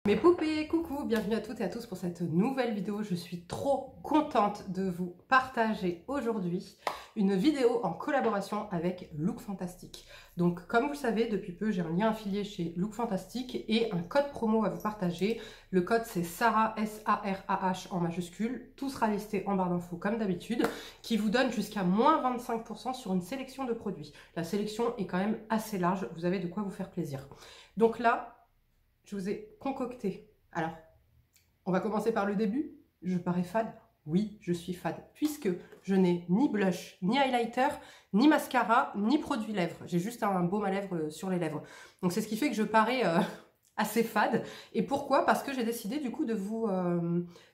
Mes poupées, coucou, bienvenue à toutes et à tous pour cette nouvelle vidéo. Je suis trop contente de vous partager aujourd'hui une vidéo en collaboration avec Look Fantastic. Donc comme vous le savez, depuis peu j'ai un lien affilié chez Look Fantastic et un code promo à vous partager. Le code c'est Sarah, S-A-R-A-H en majuscule. Tout sera listé en barre d'infos comme d'habitude, qui vous donne jusqu'à moins 25% sur une sélection de produits. La sélection est quand même assez large, vous avez de quoi vous faire plaisir. Donc là, je vous ai concocté. Alors, on va commencer par le début. Je parais fade? Oui, je suis fade, puisque je n'ai ni blush, ni highlighter, ni mascara, ni produit lèvres. J'ai juste un baume à lèvres sur les lèvres. Donc c'est ce qui fait que je parais assez fade. Et pourquoi? Parce que j'ai décidé du coup de vous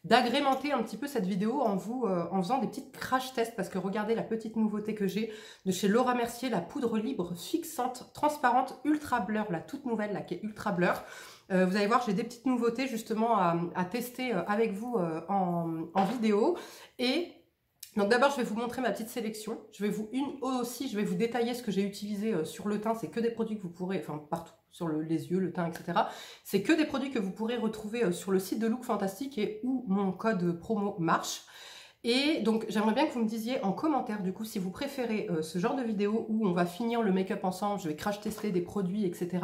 d'agrémenter un petit peu cette vidéo en faisant des petites crash tests. Parce que regardez la petite nouveauté que j'ai de chez Laura Mercier, la poudre libre fixante, transparente, ultra blur, la toute nouvelle là qui est ultra blur. Vous allez voir, j'ai des petites nouveautés justement à tester avec vous en vidéo. Et donc d'abord, je vais vous montrer ma petite sélection. Je vais vous détailler ce que j'ai utilisé sur le teint. C'est que des produits que vous pourrez, enfin partout, sur les yeux, le teint, etc. C'est que des produits que vous pourrez retrouver sur le site de Look Fantastic et où mon code promo marche. Et donc, j'aimerais bien que vous me disiez en commentaire, du coup, si vous préférez ce genre de vidéo où on va finir le make-up ensemble, je vais crash tester des produits, etc.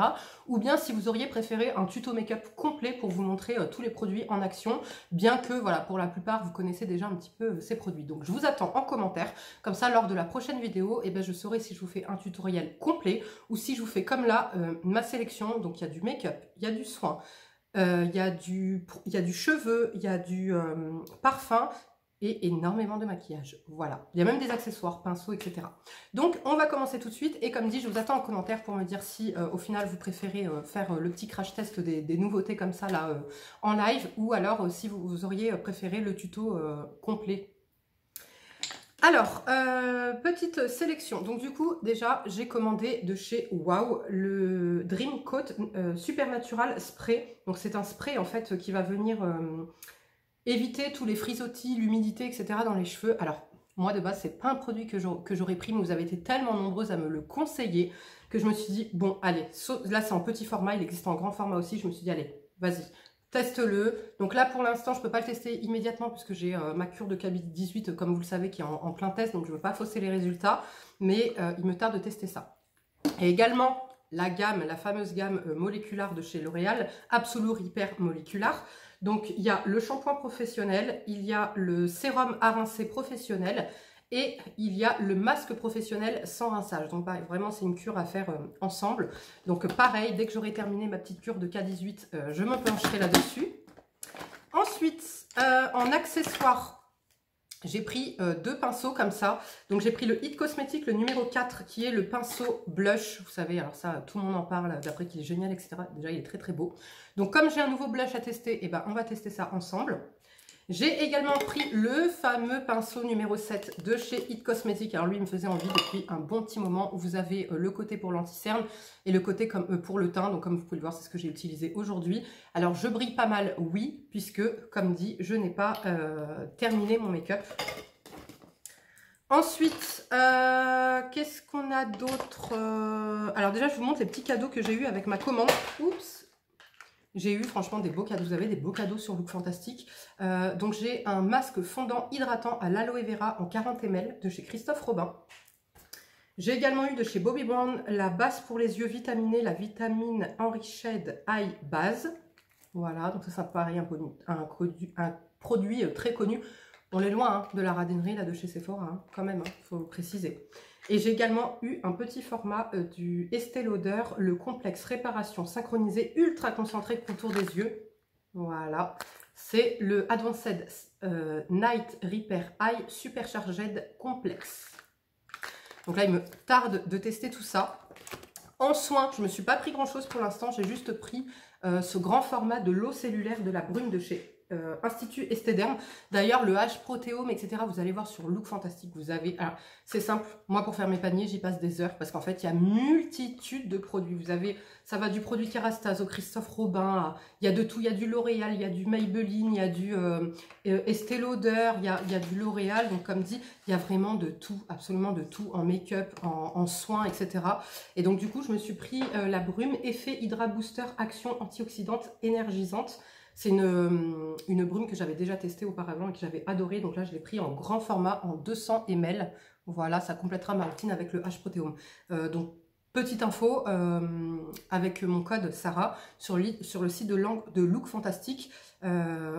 Ou bien si vous auriez préféré un tuto make-up complet pour vous montrer tous les produits en action, bien que, voilà, pour la plupart, vous connaissez déjà un petit peu ces produits. Donc, je vous attends en commentaire. Comme ça, lors de la prochaine vidéo, eh ben, je saurai si je vous fais un tutoriel complet ou si je vous fais comme là, ma sélection. Donc, il y a du make-up, il y a du soin, il y a du cheveu, il y a du parfum, et énormément de maquillage. Voilà. Il y a même des accessoires, pinceaux, etc. Donc, on va commencer tout de suite. Et comme dit, je vous attends en commentaire pour me dire si, au final, vous préférez faire le petit crash test des nouveautés comme ça, là, en live. Ou alors, si vous auriez préféré le tuto complet. Alors, petite sélection. Donc, du coup, déjà, j'ai commandé de chez Wow le Dream Coat Supernatural Spray. Donc, c'est un spray, en fait, qui va venir... éviter tous les frisottis, l'humidité, etc. dans les cheveux. Alors, moi de base, c'est pas un produit que j'aurais pris, mais vous avez été tellement nombreuses à me le conseiller que je me suis dit, bon, allez, là c'est en petit format, il existe en grand format aussi, je me suis dit, allez, vas-y, teste-le. Donc là, pour l'instant, je peux pas le tester immédiatement puisque j'ai ma cure de Covid-18, comme vous le savez, qui est en plein test, donc je veux pas fausser les résultats, mais il me tarde de tester ça. Et également, la fameuse gamme moléculaire de chez L'Oréal, Absolute Repair Moléculaire. Donc, il y a le shampoing professionnel, il y a le sérum à rincer professionnel et il y a le masque professionnel sans rinçage. Donc, pareil, vraiment, c'est une cure à faire ensemble. Donc, pareil, dès que j'aurai terminé ma petite cure de K18, je me pencherai là-dessus. Ensuite, en accessoire, j'ai pris deux pinceaux comme ça. Donc, j'ai pris le It Cosmetics, le numéro 4, qui est le pinceau blush. Vous savez, alors ça, tout le monde en parle, d'après qu'il est génial, etc. Déjà, il est très, très beau. Donc, comme j'ai un nouveau blush à tester, eh ben, on va tester ça ensemble. J'ai également pris le fameux pinceau numéro 7 de chez It Cosmetics. Alors, lui, il me faisait envie depuis un bon petit moment. Vous avez le côté pour l'anti-cerne et le côté comme, pour le teint. Donc, comme vous pouvez le voir, c'est ce que j'ai utilisé aujourd'hui. Alors, je brille pas mal, oui, puisque, comme dit, je n'ai pas terminé mon make-up. Ensuite, qu'est-ce qu'on a d'autre? Alors, déjà, je vous montre les petits cadeaux que j'ai eu avec ma commande. Oups! J'ai eu franchement des beaux cadeaux, vous avez des beaux cadeaux sur Look Fantastic. Donc j'ai un masque fondant hydratant à l'aloe vera en 40 ml de chez Christophe Robin. J'ai également eu de chez Bobbi Brown la base pour les yeux vitaminés, la vitamine Enriched Eye Base. Voilà, donc ça pareil, un produit très connu. On est loin hein, de la radinerie là de chez Sephora, hein, quand même, il faut préciser. Et j'ai également eu un petit format du Estée Lauder, le complexe réparation synchronisé ultra concentré contour des yeux. Voilà, c'est le Advanced Night Repair Eye Supercharged Complexe. Donc là, il me tarde de tester tout ça. En soins, je ne me suis pas pris grand chose pour l'instant, j'ai juste pris ce grand format de l'eau cellulaire de la brume de chez Institut Estéderm. D'ailleurs, le H-Protéome, etc., vous allez voir sur Look Fantastique. Vous avez, alors, c'est simple. Moi, pour faire mes paniers, j'y passe des heures parce qu'en fait, il y a multitude de produits. Vous avez, ça va du produit Kerastase au Christophe Robin. Il y a de tout. Il y a du L'Oréal, il y a du Maybelline, il y a du Estée Lauder, il y a du L'Oréal. Donc, comme dit, il y a vraiment de tout, absolument de tout en make-up, en soins, etc. Et donc, du coup, je me suis pris la Brume Effet Hydra Booster Action Antioxydante Énergisante. C'est une brume que j'avais déjà testée auparavant et que j'avais adorée. Donc là, je l'ai pris en grand format, en 200 ml. Voilà, ça complétera ma routine avec le H-Protéome. Donc, petite info, avec mon code Sarah, sur le site de Look Fantastique, vous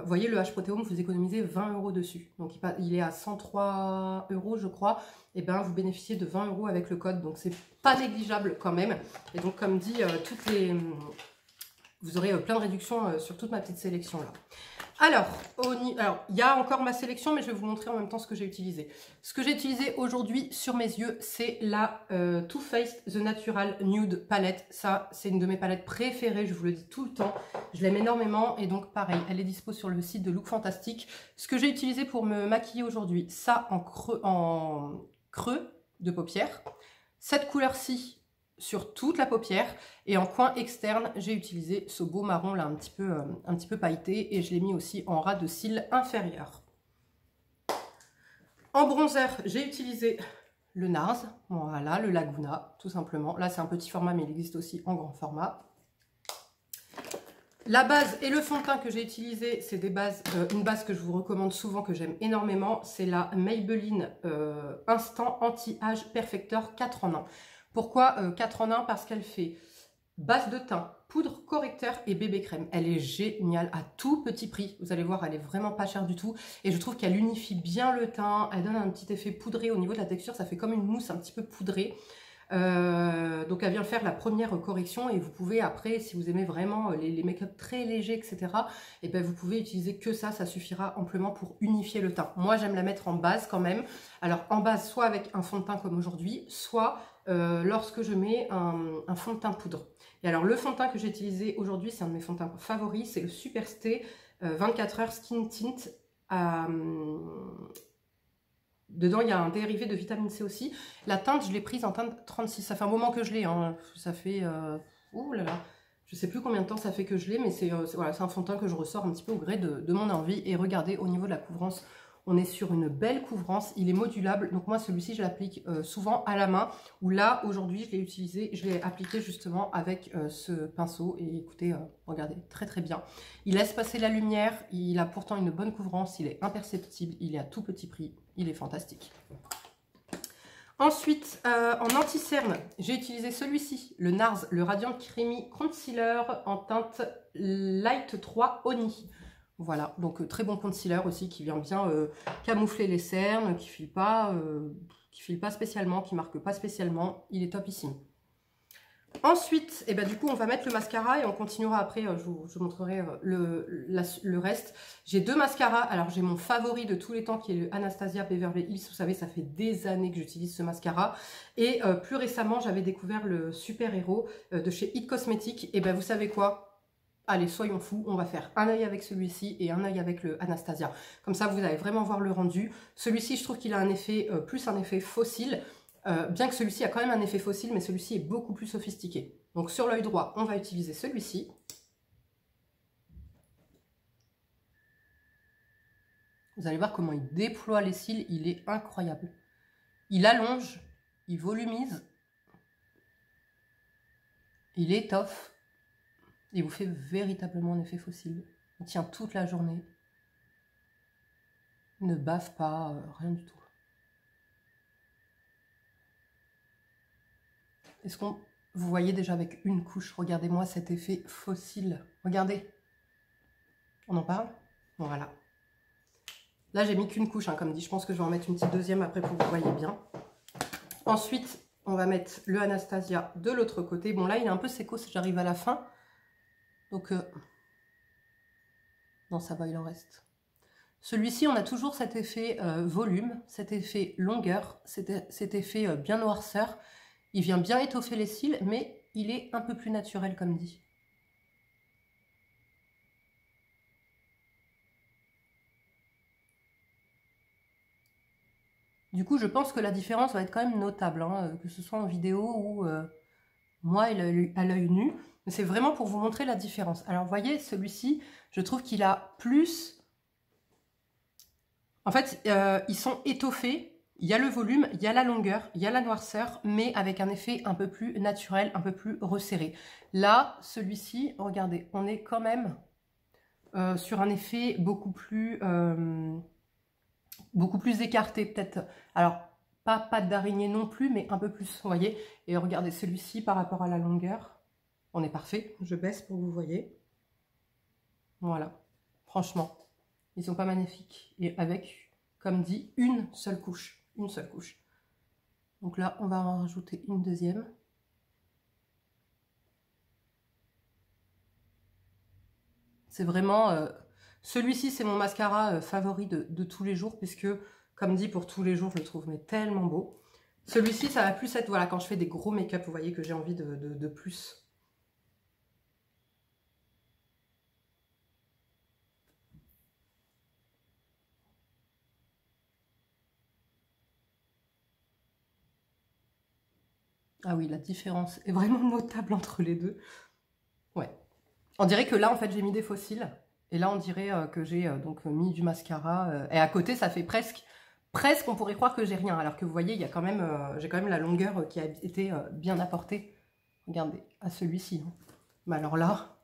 voyez, le H-Protéome, vous économisez 20 € dessus. Donc, il est à 103 €, je crois. Et bien, vous bénéficiez de 20 € avec le code. Donc, c'est pas négligeable quand même. Et donc, comme dit, vous aurez plein de réductions sur toute ma petite sélection là. Alors, il y a encore ma sélection, mais je vais vous montrer en même temps ce que j'ai utilisé. Ce que j'ai utilisé aujourd'hui sur mes yeux, c'est la Too Faced The Natural Nude Palette. Ça, c'est une de mes palettes préférées, je vous le dis tout le temps. Je l'aime énormément et donc pareil, elle est dispo sur le site de Look Fantastique. Ce que j'ai utilisé pour me maquiller aujourd'hui, ça en creux de paupière. Cette couleur-ci sur toute la paupière et en coin externe j'ai utilisé ce beau marron là un petit peu pailleté et je l'ai mis aussi en ras de cils inférieur. En bronzer j'ai utilisé le NARS, voilà, le Laguna tout simplement. Là c'est un petit format mais il existe aussi en grand format. La base et le fond de teint que j'ai utilisé, c'est une base que je vous recommande souvent, que j'aime énormément, c'est la Maybelline Instant Anti-Âge Perfector 4 en 1. Pourquoi 4 en 1? Parce qu'elle fait base de teint, poudre, correcteur et bébé crème. Elle est géniale à tout petit prix. Vous allez voir, elle est vraiment pas chère du tout. Et je trouve qu'elle unifie bien le teint. Elle donne un petit effet poudré au niveau de la texture. Ça fait comme une mousse un petit peu poudrée. Donc elle vient faire la première correction et vous pouvez après, si vous aimez vraiment les make-up très légers, etc., et ben vous pouvez utiliser que ça suffira amplement pour unifier le teint. Moi j'aime la mettre en base quand même. Alors en base, soit avec un fond de teint comme aujourd'hui, soit lorsque je mets un fond de teint poudre. Et alors le fond de teint que j'ai utilisé aujourd'hui, c'est un de mes fonds de teint favoris, c'est le Superstay 24 heures Skin Tint. Dedans, il y a un dérivé de vitamine C aussi. La teinte, je l'ai prise en teinte 36. Ça fait un moment que je l'ai. Hein. Ça fait... oh là là. Je ne sais plus combien de temps ça fait que je l'ai, mais c'est voilà, un fond de teint que je ressors un petit peu au gré de mon envie. Et regardez, au niveau de la couvrance, on est sur une belle couvrance. Il est modulable. Donc moi, celui-ci, je l'applique souvent à la main. Ou là, aujourd'hui, je l'ai utilisé. Je l'ai appliqué justement avec ce pinceau. Et écoutez, regardez, très très bien. Il laisse passer la lumière. Il a pourtant une bonne couvrance. Il est imperceptible. Il est à tout petit prix. Il est fantastique. Ensuite, en anti-cerne, j'ai utilisé celui-ci, le NARS, le Radiant Creamy Concealer en teinte Light 3 Honey. Voilà, donc très bon concealer aussi qui vient bien camoufler les cernes, qui file pas spécialement, qui marque pas spécialement. Il est topissime. Ensuite, et ben du coup, on va mettre le mascara et on continuera après, je vous montrerai le reste. J'ai deux mascaras. Alors, j'ai mon favori de tous les temps qui est le Anastasia Beverly Hills. Vous savez, ça fait des années que j'utilise ce mascara. Et plus récemment, j'avais découvert le Super Héros de chez It Cosmetics. Et ben vous savez quoi? Allez, soyons fous, on va faire un œil avec celui-ci et un œil avec le Anastasia. Comme ça, vous allez vraiment voir le rendu. Celui-ci, je trouve qu'il a un effet, plus un effet fossile. Bien que celui-ci a quand même un effet fossile, mais celui-ci est beaucoup plus sophistiqué. Donc sur l'œil droit, on va utiliser celui-ci. Vous allez voir comment il déploie les cils, il est incroyable. Il allonge, il volumise, il étoffe, il vous fait véritablement un effet fossile. Il tient toute la journée. Il ne bave pas, rien du tout. Est-ce qu'on... Vous voyez déjà avec une couche, regardez-moi cet effet fossile. Regardez. On en parle? Bon, voilà. Là, j'ai mis qu'une couche, hein, comme dit. Je pense que je vais en mettre une petite deuxième après pour que vous voyez bien. Ensuite, on va mettre le Anastasia de l'autre côté. Bon, là, il est un peu séco si j'arrive à la fin. Donc, non, ça va, il en reste. Celui-ci, on a toujours cet effet volume, cet effet longueur, cet effet bien noirceur. Il vient bien étoffer les cils, mais il est un peu plus naturel, comme dit. Du coup, je pense que la différence va être quand même notable, hein, que ce soit en vidéo ou moi à l'œil nu. Mais c'est vraiment pour vous montrer la différence. Alors, vous voyez, celui-ci, je trouve qu'il a plus... En fait, ils sont étoffés. Il y a le volume, il y a la longueur, il y a la noirceur, mais avec un effet un peu plus naturel, un peu plus resserré. Là, celui-ci, regardez, on est quand même sur un effet beaucoup plus écarté, peut-être. Alors, pas patte d'araignée non plus, mais un peu plus, vous voyez. Et regardez, celui-ci, par rapport à la longueur, on est parfait. Je baisse pour que vous voyez. Voilà, franchement, ils sont pas magnifiques. Et avec, comme dit, une seule couche. Une seule couche. Donc là, on va en rajouter une deuxième. C'est vraiment... celui-ci, c'est mon mascara favori de tous les jours, puisque, comme dit, pour tous les jours, je le trouve mais tellement beau. Celui-ci, ça va plus être, voilà, quand je fais des gros make-up, vous voyez que j'ai envie de plus. Ah oui, la différence est vraiment notable entre les deux. Ouais. On dirait que là, en fait, j'ai mis des faux cils. Et là, on dirait que j'ai donc mis du mascara. Et à côté, ça fait presque, on pourrait croire que j'ai rien. Alors que vous voyez, il y a quand même, j'ai quand même la longueur qui a été bien apportée. Regardez, à celui-ci. Hein. Mais alors là,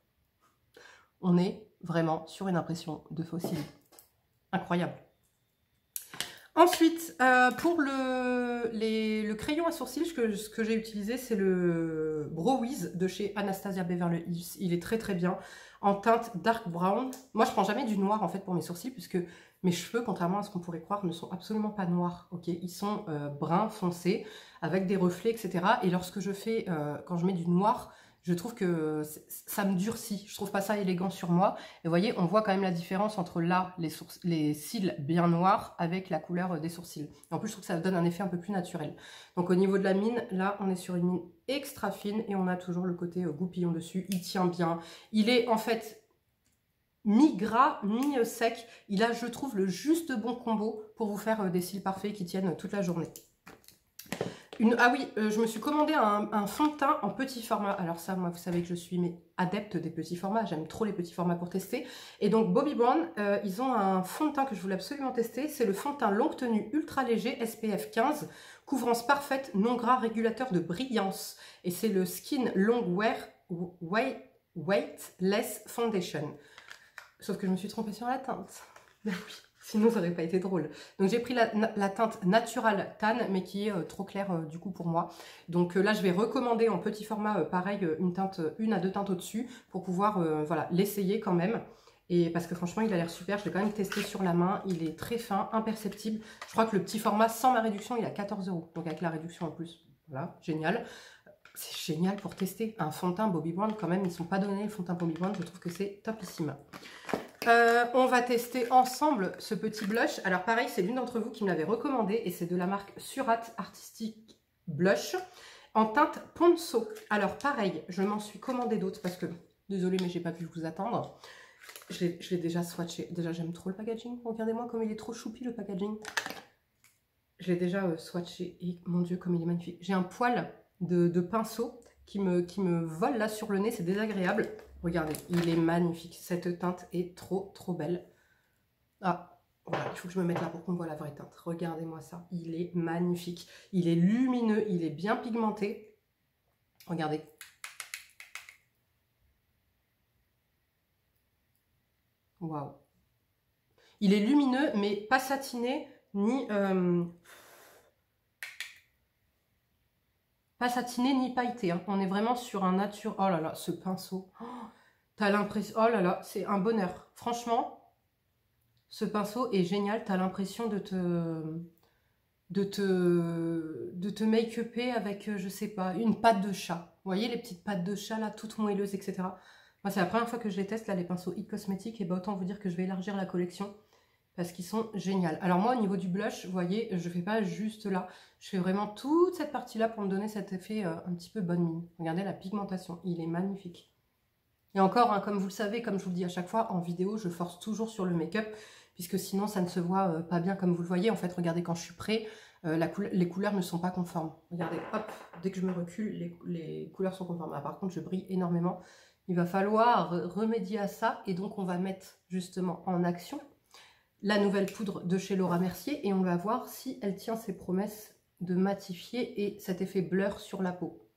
on est vraiment sur une impression de faux cils. Incroyable. Ensuite, pour le crayon à sourcils, ce que j'ai utilisé, c'est le Brow Wiz de chez Anastasia Beverly Hills. Il est très très bien, en teinte dark brown. Moi, je prends jamais du noir en fait pour mes sourcils, puisque mes cheveux, contrairement à ce qu'on pourrait croire, ne sont absolument pas noirs. Ok, ils sont bruns foncés, avec des reflets, etc. Et lorsque je fais, quand je mets du noir, je trouve que ça me durcit. Je trouve pas ça élégant sur moi. Et vous voyez, on voit quand même la différence entre là, les cils bien noirs avec la couleur des sourcils. Et en plus, je trouve que ça donne un effet un peu plus naturel. Donc au niveau de la mine, là, on est sur une mine extra fine et on a toujours le côté goupillon dessus. Il tient bien. Il est en fait mi-gras, mi-sec. Il a, je trouve, le juste bon combo pour vous faire des cils parfaits qui tiennent toute la journée. Ah oui, je me suis commandé un fond de teint en petit format. Alors ça, moi, vous savez que je suis adepte des petits formats. J'aime trop les petits formats pour tester. Et donc, Bobbi Brown, ils ont un fond de teint que je voulais absolument tester. C'est le fond de teint longue tenue ultra léger SPF 15, couvrance parfaite, non gras, régulateur de brillance. Et c'est le Skin Long Wear Weightless Foundation. Sauf que je me suis trompée sur la teinte. Ben oui. Sinon, ça n'aurait pas été drôle. Donc, j'ai pris la teinte Natural Tan, mais qui est trop claire du coup pour moi. Donc là, je vais recommander en petit format, pareil, une à deux teintes au-dessus pour pouvoir voilà, l'essayer quand même. Et parce que franchement, il a l'air super. Je l'ai quand même testé sur la main. Il est très fin, imperceptible. Je crois que le petit format sans ma réduction, il est à 14 €. Donc avec la réduction en plus, voilà, génial. C'est génial pour tester. Un fond de teint Bobbi Brown, quand même, ils ne sont pas donnés, le fond de teint Bobbi Brown. Je trouve que c'est topissime. On va tester ensemble ce petit blush. Alors pareil, c'est l'une d'entre vous qui me l'avait recommandé et c'est de la marque Surat Artistic Blush en teinte Ponceau. Alors pareil, je m'en suis commandé d'autres parce que, désolée mais j'ai pas pu vous attendre. Je l'ai déjà swatché. Déjà j'aime trop le packaging. Regardez-moi comme il est trop choupi le packaging. Je l'ai déjà swatché et mon dieu comme il est magnifique. J'ai un poil de pinceau qui me vole là sur le nez, c'est désagréable. Regardez, il est magnifique. Cette teinte est trop, trop belle. Ah, voilà, il faut que je me mette là pour qu'on voit la vraie teinte. Regardez-moi ça. Il est magnifique. Il est lumineux, il est bien pigmenté. Regardez. Waouh. Il est lumineux, mais pas satiné, ni... pas satiné, ni pailleté. Hein. On est vraiment sur un nature... Oh là là, ce pinceau... Oh, t'as l'impression... Oh là là, c'est un bonheur. Franchement, ce pinceau est génial. T'as l'impression de te make-upper avec, je sais pas, une patte de chat. Vous voyez les petites pattes de chat là, toutes moelleuses, etc. Moi, c'est la première fois que je les teste, là, les pinceaux It Cosmetics. Et bah, autant vous dire que je vais élargir la collection parce qu'ils sont géniaux. Alors moi, au niveau du blush, vous voyez, je fais pas juste là. Je fais vraiment toute cette partie-là pour me donner cet effet un petit peu bonne mine. Regardez la pigmentation, il est magnifique. Et encore, hein, comme vous le savez, comme je vous le dis à chaque fois, en vidéo, je force toujours sur le make-up, puisque sinon, ça ne se voit pas bien comme vous le voyez. En fait, regardez, quand je suis près, les couleurs ne sont pas conformes. Regardez, hop, dès que je me recule, les couleurs sont conformes. Ah, par contre, je brille énormément. Il va falloir remédier à ça. Et donc, on va mettre justement en action la nouvelle poudre de chez Laura Mercier. Et on va voir si elle tient ses promesses de matifier et cet effet blur sur la peau.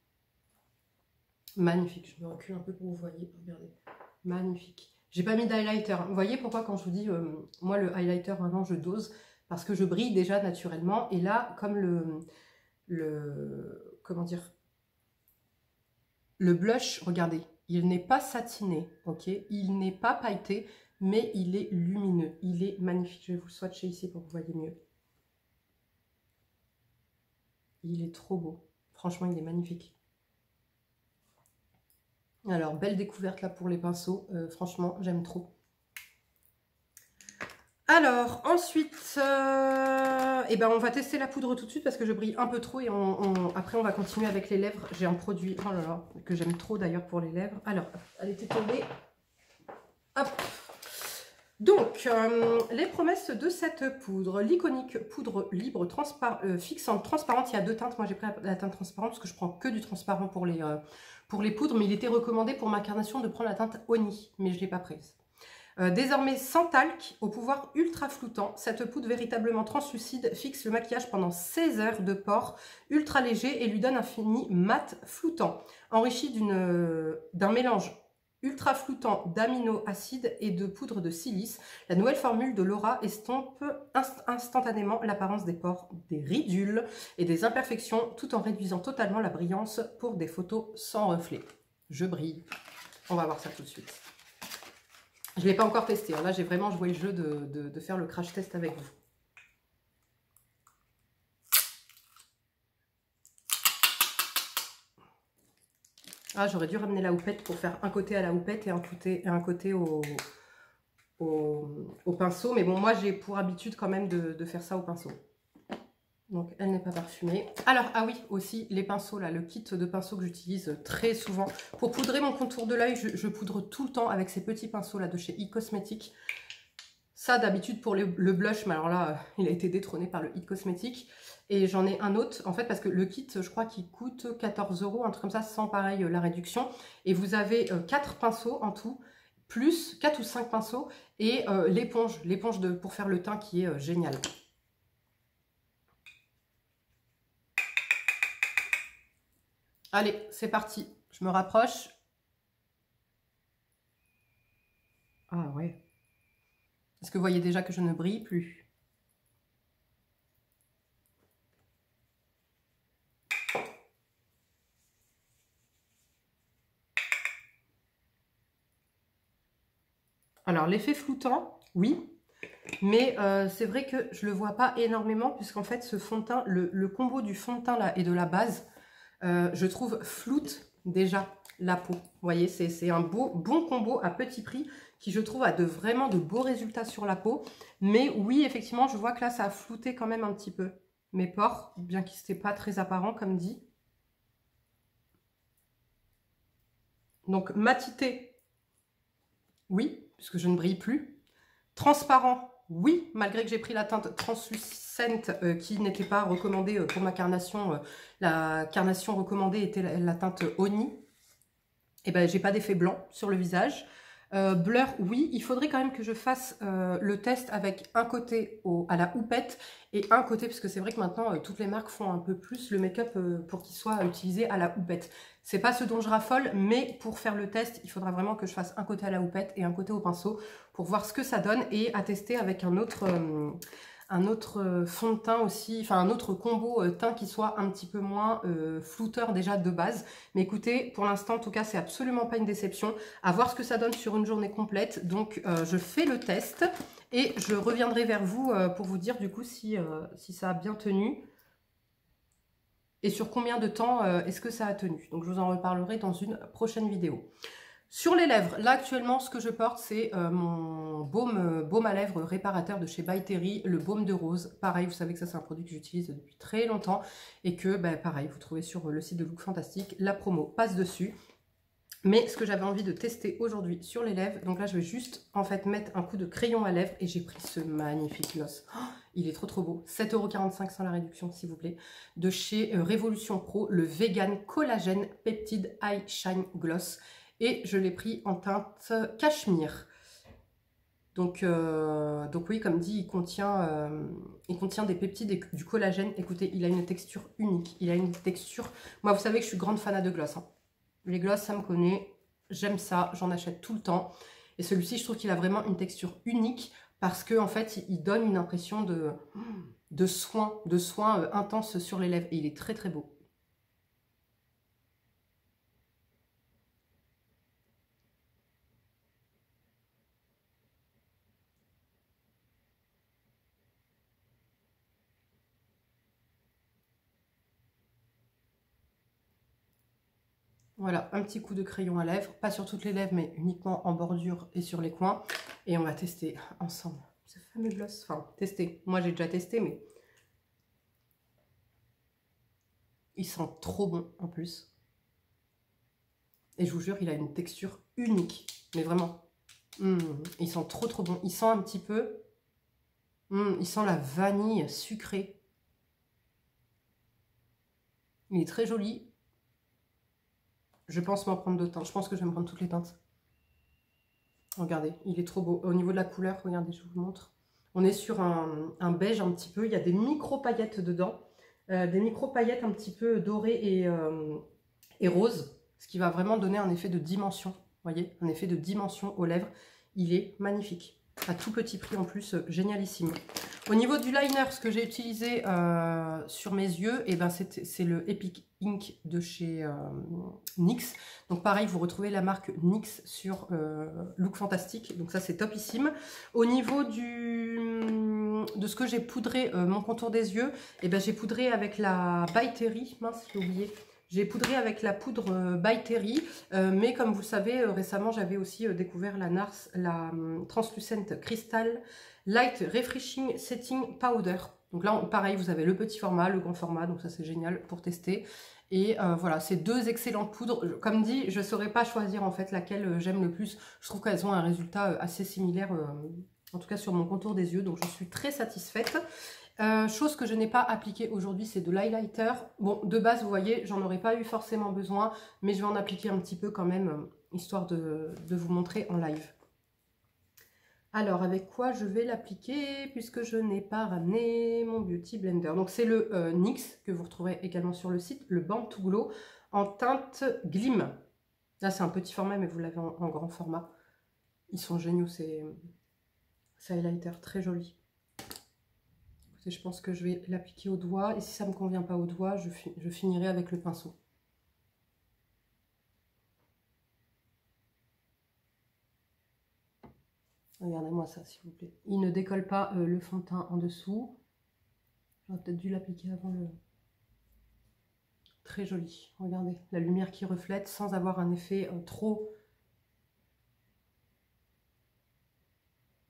Magnifique. Je me recule un peu pour que vous voyez. Regardez. Magnifique. J'ai pas mis d'highlighter. Vous voyez pourquoi quand je vous dis, moi le highlighter maintenant je dose, parce que je brille déjà naturellement. Et là, comme comment dire, le blush, regardez, il n'est pas satiné, ok, il n'est pas pailleté, mais il est lumineux, il est magnifique. Je vais vous le swatcher ici pour que vous voyez mieux. Il est trop beau, franchement il est magnifique. Alors, belle découverte là pour les pinceaux, franchement j'aime trop. Alors, ensuite, eh ben, on va tester la poudre tout de suite parce que je brille un peu trop et après on va continuer avec les lèvres. J'ai un produit, oh là là, que j'aime trop d'ailleurs pour les lèvres. Alors, elle était tombée. Hop. Donc, les promesses de cette poudre, l'iconique poudre libre fixante transparente. Il y a deux teintes. Moi, j'ai pris la teinte transparente parce que je prends que du transparent pour les poudres. Mais il était recommandé pour ma carnation de prendre la teinte Oni, mais je ne l'ai pas prise. Désormais sans talc, au pouvoir ultra floutant, cette poudre véritablement translucide fixe le maquillage pendant 16 heures de port ultra léger et lui donne un fini mat floutant, enrichi d'un mélange ultra floutant d'aminoacides et de poudre de silice. La nouvelle formule de Laura estompe instantanément l'apparence des pores, des ridules et des imperfections tout en réduisant totalement la brillance pour des photos sans reflet. Je brille. On va voir ça tout de suite. Je ne l'ai pas encore testé. Là, j'ai vraiment joué le jeu de faire le crash test avec vous. Ah, j'aurais dû ramener la houppette pour faire un côté à la houppette et un côté au pinceau. Mais bon, moi, j'ai pour habitude quand même de faire ça au pinceau. Donc, elle n'est pas parfumée. Alors, ah oui, aussi, les pinceaux, là, le kit de pinceaux que j'utilise très souvent. Pour poudrer mon contour de l'œil, je poudre tout le temps avec ces petits pinceaux, là, de chez It Cosmetics. Ça, d'habitude, pour le blush, mais alors là, il a été détrôné par le It Cosmetics. Et j'en ai un autre, en fait, parce que le kit, je crois qu'il coûte 14 €, un truc comme ça, sans pareil, la réduction. Et vous avez 4 pinceaux en tout, plus 4 ou 5 pinceaux, et l'éponge pour faire le teint qui est génial. Allez, c'est parti. Je me rapproche. Ah ouais. Est-ce que vous voyez déjà que je ne brille plus? Alors, l'effet floutant, oui. Mais c'est vrai que je ne le vois pas énormément puisqu'en fait, ce fond de teint, le combo du fond de teint là et de la base, je trouve floute déjà la peau. Vous voyez, c'est un bon combo à petit prix qui, je trouve, a vraiment de beaux résultats sur la peau. Mais oui, effectivement, je vois que là, ça a flouté quand même un petit peu mes pores, bien qu'ils n'étaient pas très apparents, comme dit. Donc, matité, oui, puisque je ne brille plus. Transparent, oui, malgré que j'ai pris la teinte translucente qui n'était pas recommandée pour ma carnation. La carnation recommandée était la teinte Oni. Et ben, j'ai pas d'effet blanc sur le visage. Blur, oui, il faudrait quand même que je fasse le test avec un côté à la houppette et un côté, parce que c'est vrai que maintenant toutes les marques font un peu plus le make-up pour qu'il soit utilisé à la houppette. C'est pas ce dont je raffole, mais pour faire le test, il faudra vraiment que je fasse un côté à la houppette et un côté au pinceau pour voir ce que ça donne et à tester avec un autre fond de teint aussi, enfin un autre combo teint qui soit un petit peu moins flouteur déjà de base. Mais écoutez, pour l'instant en tout cas, c'est absolument pas une déception. À voir ce que ça donne sur une journée complète. Donc je fais le test et je reviendrai vers vous pour vous dire du coup si ça a bien tenu. Et sur combien de temps est-ce que ça a tenu. Donc je vous en reparlerai dans une prochaine vidéo. Sur les lèvres, là actuellement ce que je porte c'est mon baume à lèvres réparateur de chez By Terry, le baume de rose. Pareil, vous savez que ça c'est un produit que j'utilise depuis très longtemps et que pareil, vous trouvez sur le site de Look Fantastic, la promo passe dessus. Mais ce que j'avais envie de tester aujourd'hui sur les lèvres, donc là je vais juste en fait mettre un coup de crayon à lèvres et j'ai pris ce magnifique gloss. Oh, Il est trop trop beau. 7,45 € sans la réduction, s'il vous plaît. De chez Révolution Pro, le Vegan Collagène Peptide Eye Shine Gloss. Et je l'ai pris en teinte cachemire. Donc oui, comme dit, il contient des peptides et du collagène. Écoutez, il a une texture unique. Il a une texture... Moi, vous savez que je suis grande fan de gloss. Hein. Les gloss, ça me connaît. J'aime ça. J'en achète tout le temps. Et celui-ci, je trouve qu'il a vraiment une texture unique parce qu'en fait, il donne une impression de soin intense sur les lèvres. Et il est très très beau. Voilà, un petit coup de crayon à lèvres, pas sur toutes les lèvres, mais uniquement en bordure et sur les coins. Et on va tester ensemble ce fameux gloss. Enfin, tester. Moi, j'ai déjà testé, mais il sent trop bon en plus. Et je vous jure, il a une texture unique. Mais vraiment, il sent trop trop bon. Il sent un petit peu... il sent la vanille sucrée. Il est très joli. Je pense m'en prendre d'autres teintes. Je pense que je vais me prendre toutes les teintes. Regardez, il est trop beau. Au niveau de la couleur, regardez, je vous montre. On est sur un beige un petit peu. Il y a des micro-paillettes dedans. Des micro-paillettes un petit peu dorées et roses. Ce qui va vraiment donner un effet de dimension. Vous voyez, un effet de dimension aux lèvres. Il est magnifique. À tout petit prix en plus, génialissime. Au niveau du liner, ce que j'ai utilisé sur mes yeux, eh ben c'est le Epic Ink de chez NYX. Donc pareil, vous retrouvez la marque NYX sur Look Fantastic. Donc ça, c'est topissime. Au niveau de ce que j'ai poudré mon contour des yeux, eh ben j'ai poudré avec la By Terry. Mince, j'ai oublié. J'ai poudré avec la poudre By Terry, mais comme vous le savez, récemment, j'avais aussi découvert la NARS, la Translucent Crystal Light Refreshing Setting Powder. Donc là, pareil, vous avez le petit format, le grand format, donc ça c'est génial pour tester. Et voilà, c'est deux excellentes poudres. Comme dit, je ne saurais pas choisir en fait laquelle j'aime le plus. Je trouve qu'elles ont un résultat assez similaire, en tout cas sur mon contour des yeux, donc je suis très satisfaite. Chose que je n'ai pas appliquée aujourd'hui, c'est de l'highlighter. Bon, de base, vous voyez, j'en aurais pas eu forcément besoin, mais je vais en appliquer un petit peu quand même, histoire de vous montrer en live. Alors, avec quoi je vais l'appliquer, puisque je n'ai pas ramené mon Beauty Blender. Donc, c'est le NYX, que vous retrouverez également sur le site, le Band to Glow, en teinte Glim. Là, c'est un petit format, mais vous l'avez en grand format. Ils sont géniaux, ces highlighters, très jolis. Je pense que je vais l'appliquer au doigt. Et si ça ne me convient pas au doigt, je finirai avec le pinceau. Regardez-moi ça, s'il vous plaît. Il ne décolle pas le fond de teint en dessous. J'aurais peut-être dû l'appliquer avant le... Très joli. Regardez, la lumière qui reflète sans avoir un effet trop...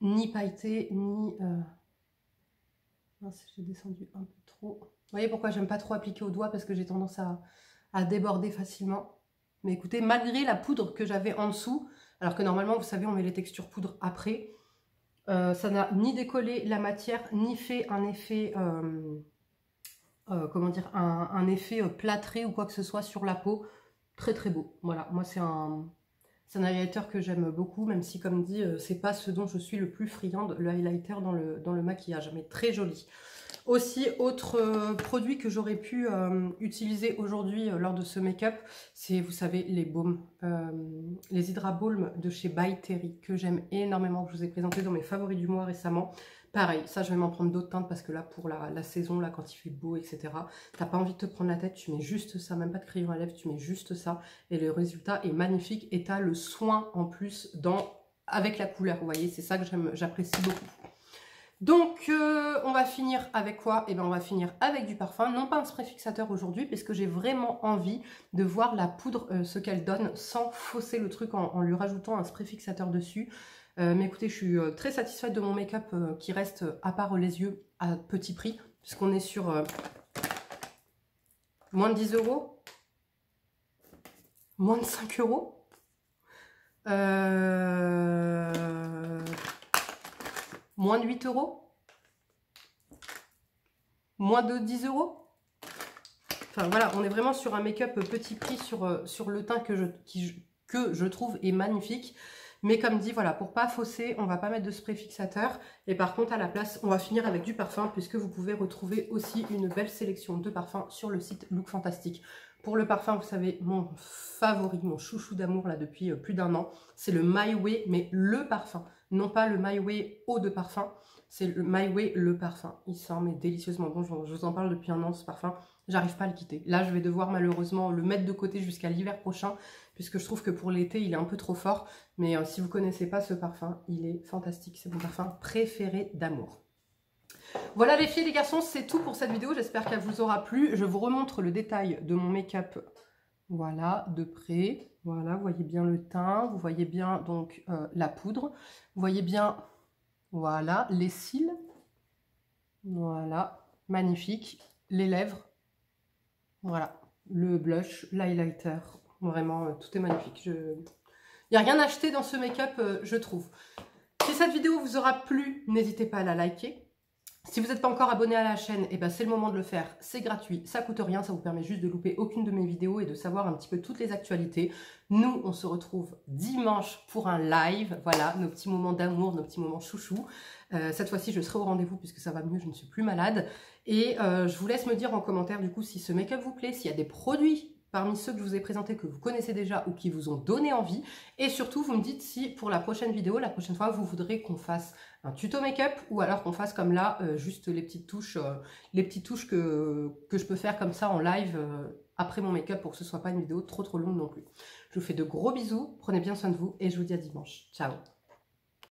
ni pailleté, ni... J'ai descendu un peu trop. Vous voyez pourquoi j'aime pas trop appliquer au doigt, parce que j'ai tendance à déborder facilement. Mais écoutez, malgré la poudre que j'avais en dessous, alors que normalement, vous savez, on met les textures poudre après, ça n'a ni décollé la matière, ni fait un effet, comment dire, un effet plâtré ou quoi que ce soit sur la peau. Très très beau. Voilà, moi c'est un highlighter que j'aime beaucoup, même si comme dit, c'est pas ce dont je suis le plus friande, le highlighter dans le maquillage, mais très joli. Aussi, autre produit que j'aurais pu utiliser aujourd'hui lors de ce make-up, c'est, vous savez, les baumes, les Hydra Balm de chez By Terry, que j'aime énormément, que je vous ai présenté dans mes favoris du mois récemment. Pareil, ça je vais m'en prendre d'autres teintes parce que là, pour la saison, là, quand il fait beau, etc., t'as pas envie de te prendre la tête, tu mets juste ça, même pas de crayon à lèvres, tu mets juste ça, et le résultat est magnifique, et t'as le soin en plus avec la couleur, vous voyez, c'est ça que j'apprécie beaucoup. Donc, on va finir avec quoi? Eh bien, on va finir avec du parfum. Non pas un spray fixateur aujourd'hui, puisque j'ai vraiment envie de voir la poudre, ce qu'elle donne, sans fausser le truc en lui rajoutant un spray fixateur dessus. Mais écoutez, je suis très satisfaite de mon make-up qui reste, à part les yeux, à petit prix, puisqu'on est sur moins de 10 €, moins de 5 €. Moins de 8 €. moins de 10 €. Enfin voilà, on est vraiment sur un make-up petit prix sur le teint que je trouve est magnifique. Mais comme dit, voilà, pour pas fausser, on va pas mettre de spray fixateur. Et par contre, à la place, on va finir avec du parfum, puisque vous pouvez retrouver aussi une belle sélection de parfums sur le site Look Fantastic. Pour le parfum, vous savez, mon favori, mon chouchou d'amour là depuis plus d'1 an, c'est le My Way, mais le parfum. Non pas le My Way eau de parfum, c'est le My Way le parfum. Il sent mais délicieusement bon, je vous en parle depuis 1 an ce parfum. J'arrive pas à le quitter. Là, je vais devoir malheureusement le mettre de côté jusqu'à l'hiver prochain, puisque je trouve que pour l'été, il est un peu trop fort. Mais si vous ne connaissez pas ce parfum, il est fantastique. C'est mon parfum préféré d'amour. Voilà les filles et les garçons, c'est tout pour cette vidéo. J'espère qu'elle vous aura plu. Je vous remontre le détail de mon make-up. Voilà, de près. Voilà, vous voyez bien le teint. Vous voyez bien donc la poudre. Vous voyez bien, voilà, les cils. Voilà, magnifique. Les lèvres. Voilà, le blush, l'highlighter, vraiment, tout est magnifique. Il n'y a rien à acheter dans ce make-up, je trouve. Si cette vidéo vous aura plu, n'hésitez pas à la liker. Si vous n'êtes pas encore abonné à la chaîne, eh ben c'est le moment de le faire. C'est gratuit, ça coûte rien, ça vous permet juste de louper aucune de mes vidéos et de savoir un petit peu toutes les actualités. Nous, on se retrouve dimanche pour un live. Voilà, nos petits moments d'amour, nos petits moments chouchou. Cette fois-ci, je serai au rendez-vous puisque ça va mieux, je ne suis plus malade. Et je vous laisse me dire en commentaire du coup si ce make-up vous plaît, s'il y a des produits parmi ceux que je vous ai présentés que vous connaissez déjà ou qui vous ont donné envie. Et surtout, vous me dites si pour la prochaine vidéo, la prochaine fois, vous voudrez qu'on fasse un tuto make-up ou alors qu'on fasse comme là, juste les petites touches que je peux faire comme ça en live après mon make-up pour que ce soit pas une vidéo trop longue non plus. Je vous fais de gros bisous, prenez bien soin de vous et je vous dis à dimanche. Ciao!